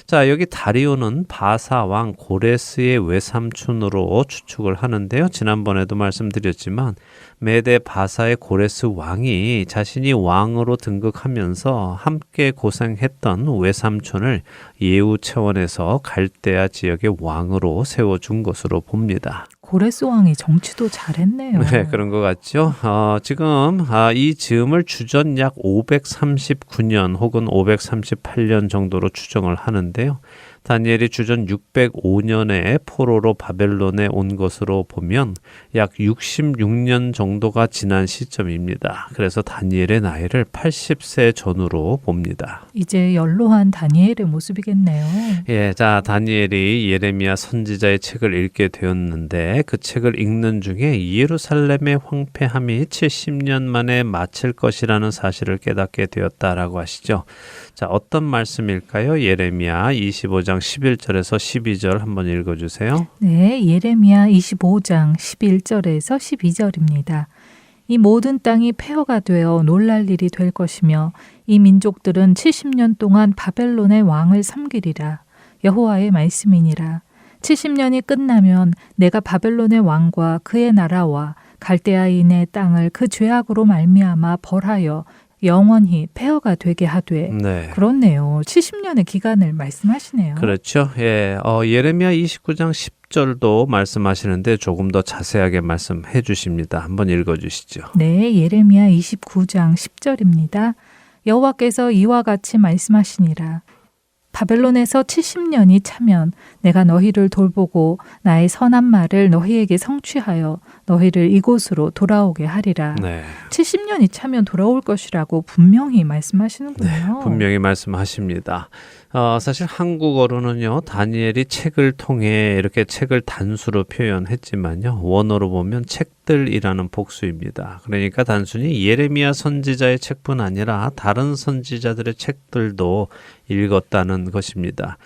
자, 여기 다리오는 바사 왕 고레스의 외삼촌으로 추측을 하는데요. 지난번에도 말씀드렸지만 메데 바사의 고레스 왕이 자신이 왕으로 등극하면서 함께 고생했던 외삼촌을 예우 차원에서 갈대아 지역의 왕으로 세워준 것으로 봅니다. 고레스 왕이 정치도 잘했네요. 네, 그런 것 같죠. 지금 이 즈음을 주전 약 539년 혹은 538년 정도로 추정을 하는데요. 다니엘이 주전 605년에 포로로 바벨론에 온 것으로 보면 약 66년 정도가 지난 시점입니다. 그래서 다니엘의 나이를 80세 전후로 봅니다. 이제 연로한 다니엘의 모습이겠네요. 예, 자, 다니엘이 예레미야 선지자의 책을 읽게 되었는데 그 책을 읽는 중에 예루살렘의 황폐함이 70년 만에 마칠 것이라는 사실을 깨닫게 되었다라고 하시죠. 자, 어떤 말씀일까요? 예레미야 25장 11절에서 12절 한번 읽어주세요. 네, 예레미야 25장 11절에서 12절입니다. 이 모든 땅이 폐허가 되어 놀랄 일이 될 것이며 이 민족들은 70년 동안 바벨론의 왕을 섬기리라. 여호와의 말씀이니라. 70년이 끝나면 내가 바벨론의 왕과 그의 나라와 갈대아인의 땅을 그 죄악으로 말미암아 벌하여 영원히 폐허가 되게 하되. 네. 그렇네요. 70년의 기간을 말씀하시네요. 그렇죠. 예, 예레미야 29장 10절도 말씀하시는데 조금 더 자세하게 말씀해 주십니다. 한번 읽어주시죠. 네, 예레미야 29장 10절입니다. 여호와께서 이와 같이 말씀하시니라. 바벨론에서 70년이 차면 내가 너희를 돌보고 나의 선한 말을 너희에게 성취하여 너희를 이곳으로 돌아오게 하리라. 네. 70년이 차면 돌아올 것이라고 분명히 말씀하시는군요. 네, 분명히 말씀하십니다. 사실 한국어로는요, 다니엘이 책을 통해 이렇게 책을 단수로 표현했지만요, 원어로 보면 책들이라는 복수입니다. 그러니까 단순히 예레미야 선지자의 책뿐 아니라 다른 선지자들의 책들도 읽었다는 것입니다.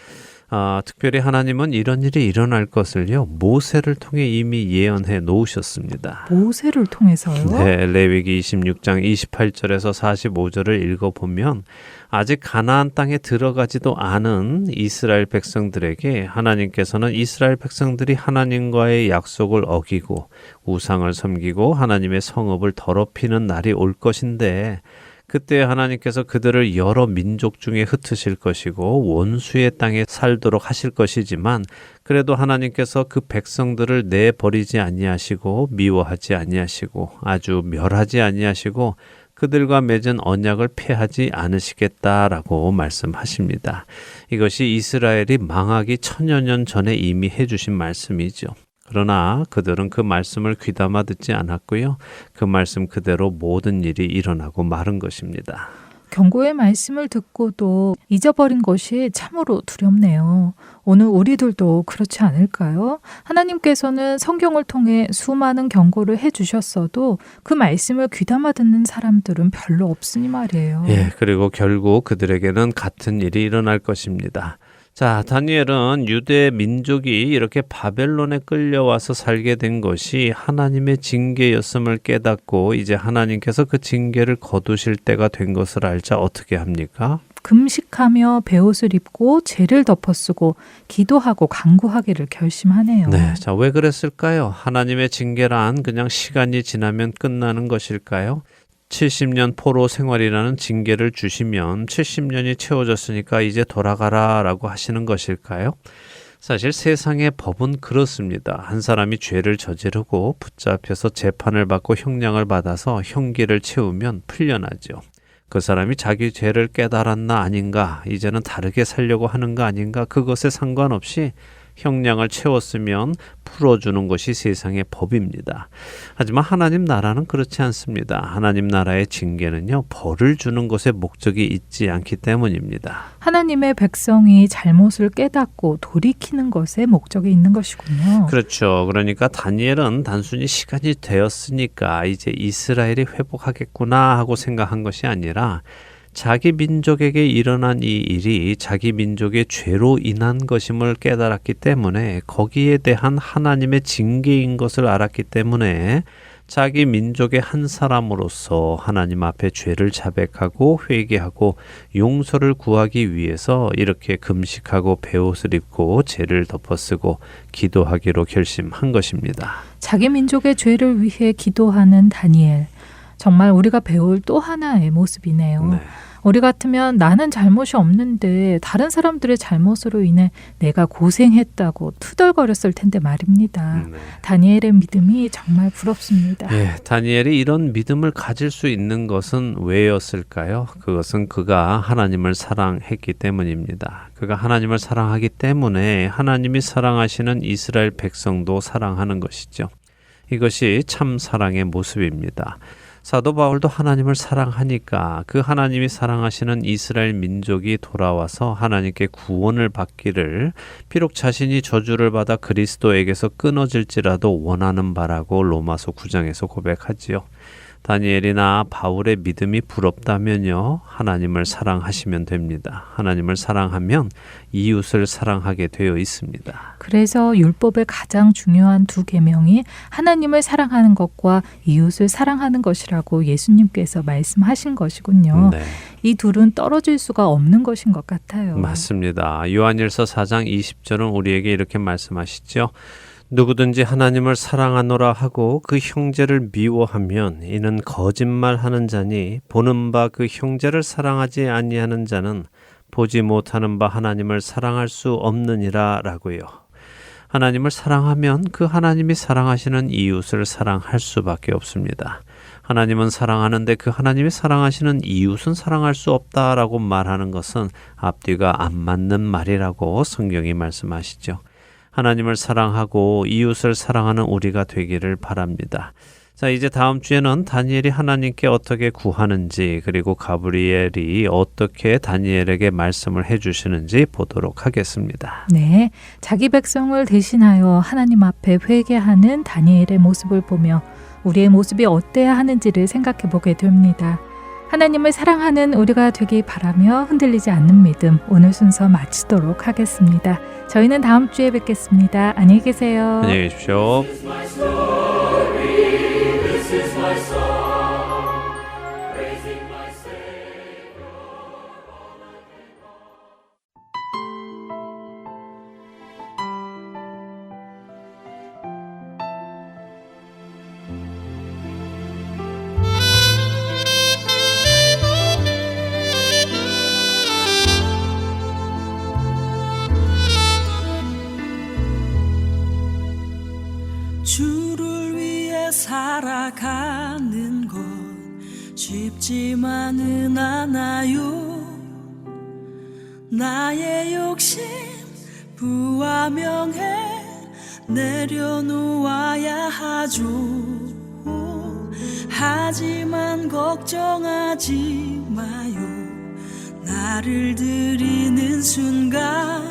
특별히 하나님은 이런 일이 일어날 것을요, 모세를 통해 이미 예언해 놓으셨습니다. 모세를 통해서요? 네, 레위기 26장 28절에서 45절을 읽어보면 아직 가나안 땅에 들어가지도 않은 이스라엘 백성들에게 하나님께서는 이스라엘 백성들이 하나님과의 약속을 어기고 우상을 섬기고 하나님의 성읍을 더럽히는 날이 올 것인데 그때 하나님께서 그들을 여러 민족 중에 흩으실 것이고 원수의 땅에 살도록 하실 것이지만 그래도 하나님께서 그 백성들을 내버리지 아니하시고 미워하지 아니하시고 아주 멸하지 아니하시고 그들과 맺은 언약을 폐하지 않으시겠다라고 말씀하십니다. 이것이 이스라엘이 망하기 1000여 년 전에 이미 해주신 말씀이죠. 그러나 그들은 그 말씀을 귀담아 듣지 않았고요. 그 말씀 그대로 모든 일이 일어나고 마른 것입니다. 경고의 말씀을 듣고도 잊어버린 것이 참으로 두렵네요. 오늘 우리들도 그렇지 않을까요? 하나님께서는 성경을 통해 수많은 경고를 해주셨어도 그 말씀을 귀담아 듣는 사람들은 별로 없으니 말이에요. 예, 그리고 결국 그들에게는 같은 일이 일어날 것입니다. 자, 다니엘은 유대 민족이 이렇게 바벨론에 끌려와서 살게 된 것이 하나님의 징계였음을 깨닫고 이제 하나님께서 그 징계를 거두실 때가 된 것을 알자 어떻게 합니까? 금식하며 베옷을 입고 죄를 덮어쓰고 기도하고 간구하기를 결심하네요. 네, 자, 왜 그랬을까요? 하나님의 징계란 그냥 시간이 지나면 끝나는 것일까요? 70년 포로 생활이라는 징계를 주시면 70년이 채워졌으니까 이제 돌아가라 라고 하시는 것일까요? 사실 세상의 법은 그렇습니다. 한 사람이 죄를 저지르고 붙잡혀서 재판을 받고 형량을 받아서 형기를 채우면 풀려나죠. 그 사람이 자기 죄를 깨달았나 아닌가, 이제는 다르게 살려고 하는가 아닌가, 그것에 상관없이 형량을 채웠으면 풀어주는 것이 세상의 법입니다. 하지만 하나님 나라는 그렇지 않습니다. 하나님 나라의 징계는요, 벌을 주는 것에 목적이 있지 않기 때문입니다. 하나님의 백성이 잘못을 깨닫고 돌이키는 것에 목적이 있는 것이군요. 그렇죠. 그러니까 다니엘은 단순히 시간이 되었으니까 이제 이스라엘이 회복하겠구나 하고 생각한 것이 아니라 자기 민족에게 일어난 이 일이 자기 민족의 죄로 인한 것임을 깨달았기 때문에 거기에 대한 하나님의 징계인 것을 알았기 때문에 자기 민족의 한 사람으로서 하나님 앞에 죄를 자백하고 회개하고 용서를 구하기 위해서 이렇게 금식하고 베옷을 입고 죄를 덮어쓰고 기도하기로 결심한 것입니다. 자기 민족의 죄를 위해 기도하는 다니엘. 정말 우리가 배울 또 하나의 모습이네요. 네. 우리 같으면 나는 잘못이 없는데 다른 사람들의 잘못으로 인해 내가 고생했다고 투덜거렸을 텐데 말입니다. 네. 다니엘의 믿음이 정말 부럽습니다. 예, 다니엘이 이런 믿음을 가질 수 있는 것은 왜였을까요? 그것은 그가 하나님을 사랑했기 때문입니다. 그가 하나님을 사랑하기 때문에 하나님이 사랑하시는 이스라엘 백성도 사랑하는 것이죠. 이것이 참 사랑의 모습입니다. 사도 바울도 하나님을 사랑하니까 그 하나님이 사랑하시는 이스라엘 민족이 돌아와서 하나님께 구원을 받기를 비록 자신이 저주를 받아 그리스도에게서 끊어질지라도 원하는 바라고 로마서 9장에서 고백하지요. 다니엘이나 바울의 믿음이 부럽다면요, 하나님을 사랑하시면 됩니다. 하나님을 사랑하면 이웃을 사랑하게 되어 있습니다. 그래서 율법의 가장 중요한 두 계명이 하나님을 사랑하는 것과 이웃을 사랑하는 것이라고 예수님께서 말씀하신 것이군요. 네. 이 둘은 떨어질 수가 없는 것인 것 같아요. 맞습니다. 요한일서 4장 20절은 우리에게 이렇게 말씀하시죠. 누구든지 하나님을 사랑하노라 하고 그 형제를 미워하면 이는 거짓말하는 자니 보는 바 그 형제를 사랑하지 아니하는 자는 보지 못하는 바 하나님을 사랑할 수 없느니라 라고요. 하나님을 사랑하면 그 하나님이 사랑하시는 이웃을 사랑할 수밖에 없습니다. 하나님은 사랑하는데 그 하나님이 사랑하시는 이웃은 사랑할 수 없다라고 말하는 것은 앞뒤가 안 맞는 말이라고 성경이 말씀하시죠. 하나님을 사랑하고 이웃을 사랑하는 우리가 되기를 바랍니다. 자, 이제 다음 주에는 다니엘이 하나님께 어떻게 구하는지, 그리고 가브리엘이 어떻게 다니엘에게 말씀을 해주시는지 보도록 하겠습니다. 네, 자기 백성을 대신하여 하나님 앞에 회개하는 다니엘의 모습을 보며 우리의 모습이 어때야 하는지를 생각해 보게 됩니다. 하나님을 사랑하는 우리가 되길 바라며 흔들리지 않는 믿음, 오늘 순서 마치도록 하겠습니다. 저희는 다음 주에 뵙겠습니다. 안녕히 계세요. 안녕히 계십시오. 주를 위해 살아가는 것 쉽지만은 않아요. 나의 욕심 부와 명예 내려놓아야 하죠. 하지만 걱정하지 마요. 나를 드리는 순간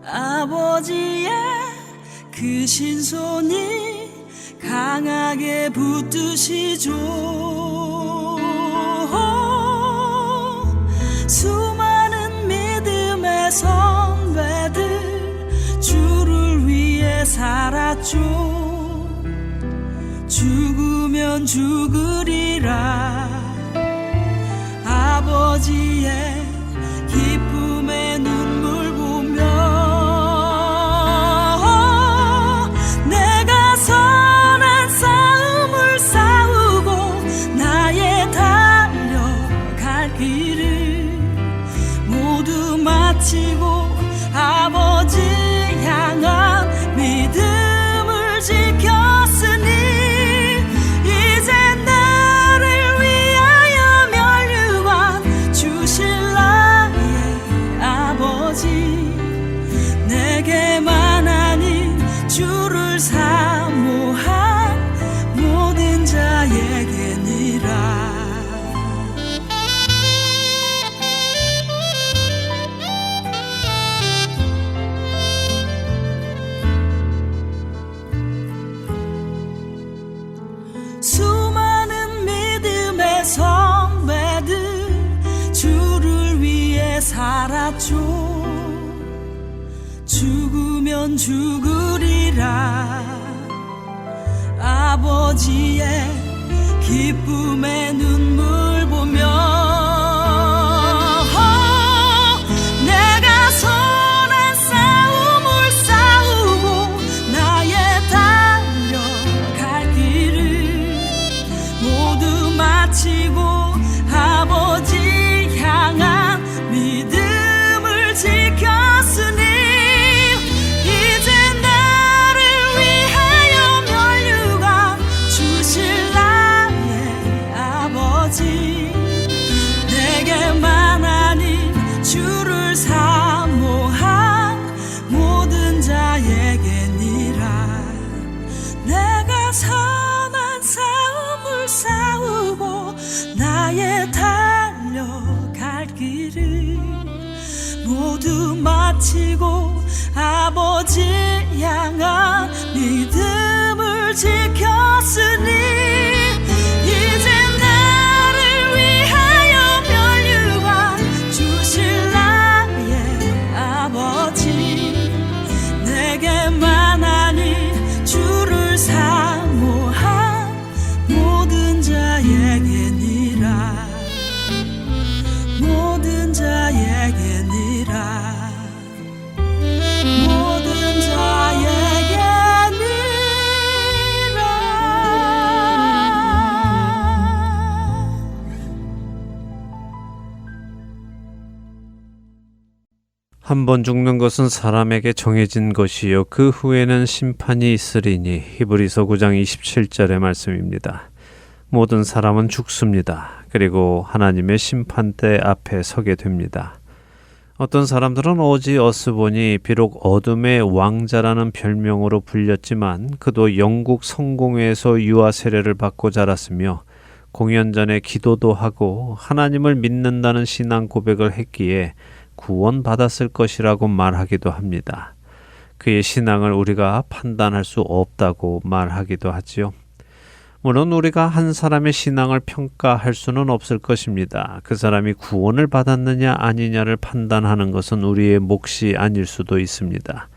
아버지의 그 신손이 강하게 붙드시죠. 수많은 믿음의 선배들 주를 위해 살았죠. 죽으면 죽으리라. 아버지의 기쁨의 눈물 보며 선한 싸움을 싸우고 나의 달려갈 길을 모두 마치고 아버지 향한 믿음을 지켰으니 이제 나를 위하여 면류관 주실 나의 아버지 내게만 아닌 주를 사모한 모든 자에게니라. 수많은 믿음의 선배들 주를 위해 살았죠. 죽으면 죽으리라. 아버지의 기쁨의 눈물 보며 내가 선한 싸움을 싸우고 나의 달려갈 길을 모두 마치고 아버지 향한 믿음을 지켰으니 이제 나를 위하여 면류관 주실 나의 아버지 내게만 아닌 주를 사모한 모든 자에게니라 내가 선한 싸움을 싸우고 나의 달려갈 길을 모두 마치고 아버지 향한 믿음을 지켰으니 이제 나를 위하여 면류관 주실 나의 아버지 내게만 아닌 주를 사모한 모든 자에게니라 모든 자에게니라 모든 자에게니라 한 번 죽는 것은 사람에게 정해진 것이요 그 후에는 심판이 있으리니 히브리서 9장 27절의 말씀입니다. 모든 사람은 죽습니다. 그리고 하나님의 심판대 앞에 서게 됩니다. 어떤 사람들은 오지 어스본이 비록 어둠의 왕자라는 별명으로 불렸지만 그도 영국 성공회에서 유아 세례를 받고 자랐으며 공연 전에 기도도 하고 하나님을 믿는다는 신앙 고백을 했기에 구원받았을 것이라고 말하기도 합니다. 그의 신앙을 우리가 판단할 수 없다고 말하기도 하지요. 물론 우리가 한 사람의 신앙을 평가할 수는 없을 것입니다. 그 사람이 구원을 받았느냐 아니냐를 판단하는 것은 우리의 몫이 아닐 수도 있습니다.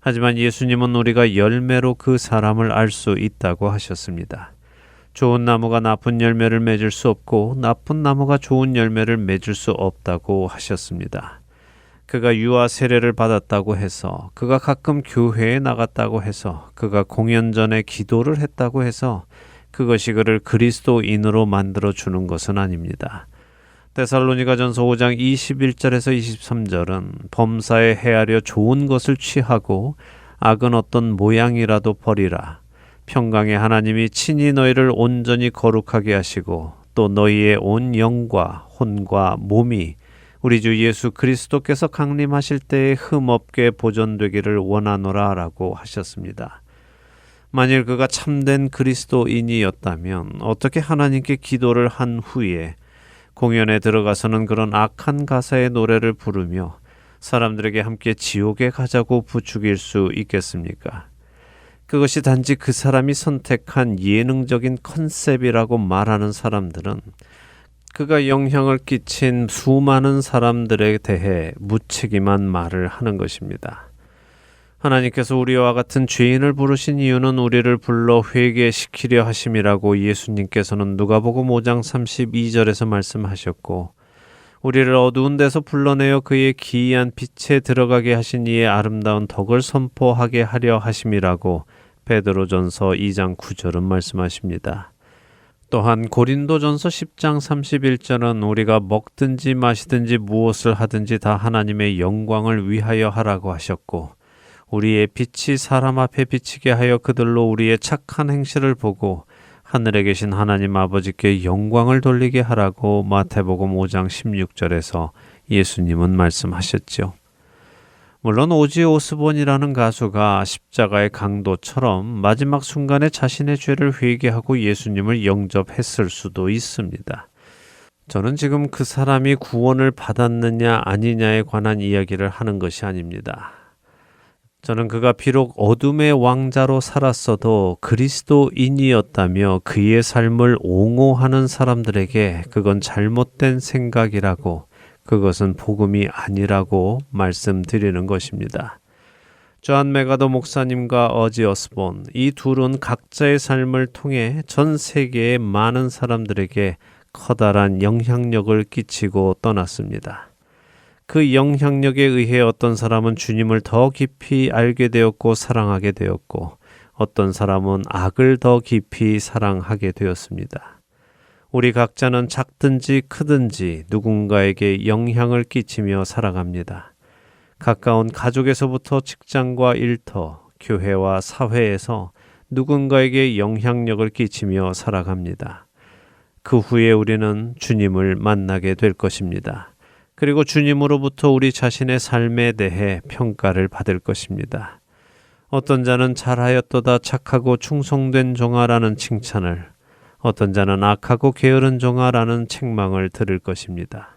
하지만 예수님은 우리가 열매로 그 사람을 알 수 있다고 하셨습니다. 좋은 나무가 나쁜 열매를 맺을 수 없고 나쁜 나무가 좋은 열매를 맺을 수 없다고 하셨습니다. 그가 유아 세례를 받았다고 해서, 그가 가끔 교회에 나갔다고 해서, 그가 공연 전에 기도를 했다고 해서 그것이 그를 그리스도인으로 만들어 주는 것은 아닙니다. 데살로니가전서 5장 21절에서 23절은 범사에 헤아려 좋은 것을 취하고 악은 어떤 모양이라도 버리라. 평강의 하나님이 친히 너희를 온전히 거룩하게 하시고 또 너희의 온 영과 혼과 몸이 우리 주 예수 그리스도께서 강림하실 때에 흠없게 보존되기를 원하노라 라고 하셨습니다. 만일 그가 참된 그리스도인이었다면 어떻게 하나님께 기도를 한 후에 공연에 들어가서는 그런 악한 가사의 노래를 부르며 사람들에게 함께 지옥에 가자고 부추길 수 있겠습니까? 그것이 단지 그 사람이 선택한 예능적인 컨셉이라고 말하는 사람들은 그가 영향을 끼친 수많은 사람들에 대해 무책임한 말을 하는 것입니다. 하나님께서 우리와 같은 죄인을 부르신 이유는 우리를 불러 회개시키려 하심이라고 예수님께서는 누가복음 5장 32절에서 말씀하셨고, 우리를 어두운 데서 불러내어 그의 기이한 빛에 들어가게 하신 이의 아름다운 덕을 선포하게 하려 하심이라고 베드로전서 2장 9절은 말씀하십니다. 또한 고린도전서 10장 31절은 우리가 먹든지 마시든지 무엇을 하든지 다 하나님의 영광을 위하여 하라고 하셨고, 우리의 빛이 사람 앞에 비치게 하여 그들로 우리의 착한 행실을 보고 하늘에 계신 하나님 아버지께 영광을 돌리게 하라고 마태복음 5장 16절에서 예수님은 말씀하셨죠. 물론 오지 오스본이라는 가수가 십자가의 강도처럼 마지막 순간에 자신의 죄를 회개하고 예수님을 영접했을 수도 있습니다. 저는 지금 그 사람이 구원을 받았느냐 아니냐에 관한 이야기를 하는 것이 아닙니다. 저는 그가 비록 어둠의 왕자로 살았어도 그리스도인이었다며 그의 삶을 옹호하는 사람들에게 그건 잘못된 생각이라고, 그것은 복음이 아니라고 말씀드리는 것입니다. 존 메가더 목사님과 어지 어스본, 이 둘은 각자의 삶을 통해 전 세계의 많은 사람들에게 커다란 영향력을 끼치고 떠났습니다. 그 영향력에 의해 어떤 사람은 주님을 더 깊이 알게 되었고 사랑하게 되었고, 어떤 사람은 악을 더 깊이 사랑하게 되었습니다. 우리 각자는 작든지 크든지 누군가에게 영향을 끼치며 살아갑니다. 가까운 가족에서부터 직장과 일터, 교회와 사회에서 누군가에게 영향력을 끼치며 살아갑니다. 그 후에 우리는 주님을 만나게 될 것입니다. 그리고 주님으로부터 우리 자신의 삶에 대해 평가를 받을 것입니다. 어떤 자는 잘하였도다 착하고 충성된 종아라는 칭찬을, 어떤 자는 악하고 게으른 종아라는 책망을 들을 것입니다.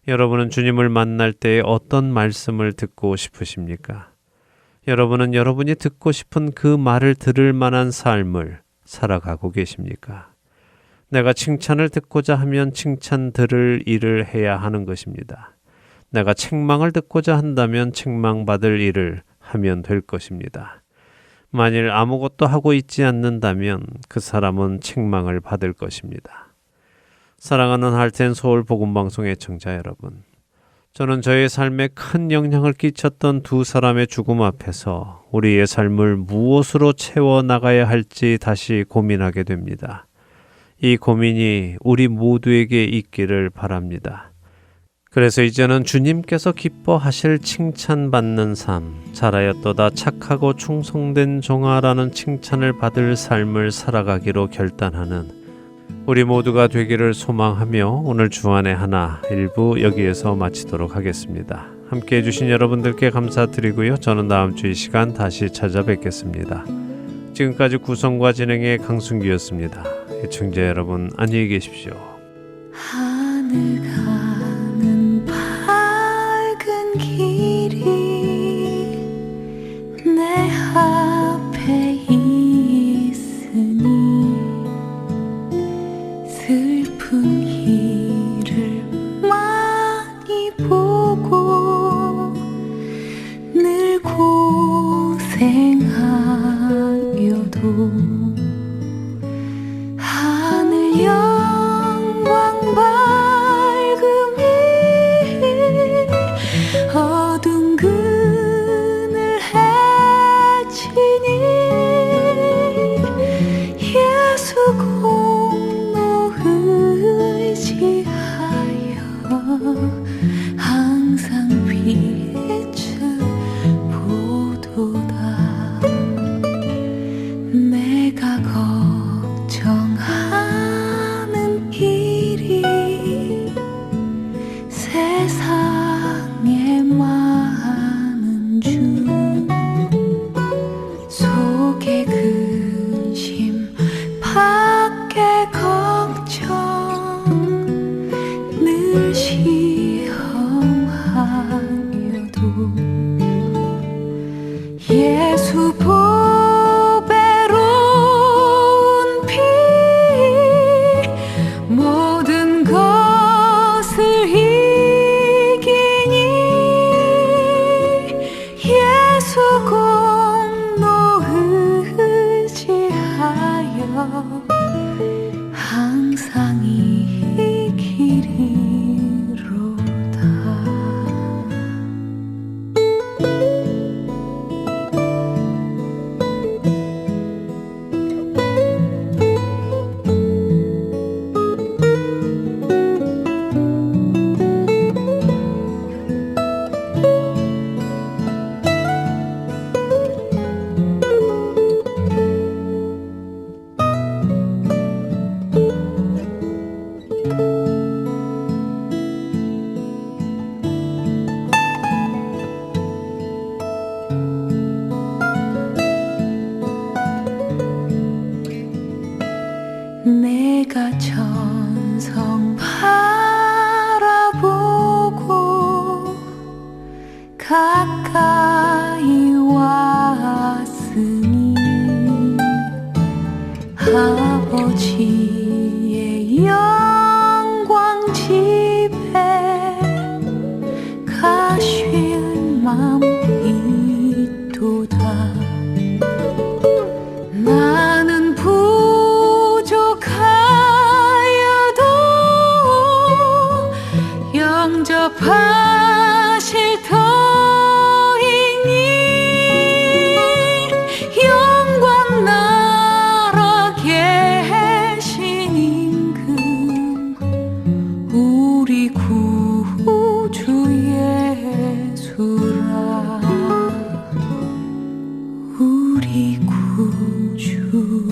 여러분은 주님을 만날 때 어떤 말씀을 듣고 싶으십니까? 여러분은 여러분이 듣고 싶은 그 말을 들을 만한 삶을 살아가고 계십니까? 내가 칭찬을 듣고자 하면 칭찬 들을 일을 해야 하는 것입니다. 내가 책망을 듣고자 한다면 책망받을 일을 하면 될 것입니다. 만일 아무것도 하고 있지 않는다면 그 사람은 책망을 받을 것입니다. 사랑하는 할텐 서울 복음방송의 청자 여러분, 저는 저의 삶에 큰 영향을 끼쳤던 두 사람의 죽음 앞에서 우리의 삶을 무엇으로 채워나가야 할지 다시 고민하게 됩니다. 이 고민이 우리 모두에게 있기를 바랍니다. 그래서 이제는 주님께서 기뻐하실 칭찬받는 삶, 잘하였도다 착하고 충성된 종아라는 칭찬을 받을 삶을 살아가기로 결단하는 우리 모두가 되기를 소망하며 오늘 주안의 하나 일부 여기에서 마치도록 하겠습니다. 함께 해주신 여러분들께 감사드리고요. 저는 다음 주 이 시간 다시 찾아뵙겠습니다. 지금까지 구성과 진행의 강순기였습니다. 애청자 여러분 안녕히 계십시오. 하늘 가는 밝은 길이 내 앞에 있으니 슬픈 길을 많이 보고 늘 고생하여도 하늘 영광 밝음이 어두운 그늘 해치니 예수 공로 의지하여 항상 빛을 보도다. 내가 걱정하는 일이 세상에 많은 줄 속에 근심 밖에 걱정 늘 시험하여도 예수 보배로운 피 모든 것을 이기니 예수 공로 의지하여 항상 이기리로다. 내가 천성 바라보고 가까이 왔으니 아버지의 영광 집에 가실 맘 있도다. 우리 구주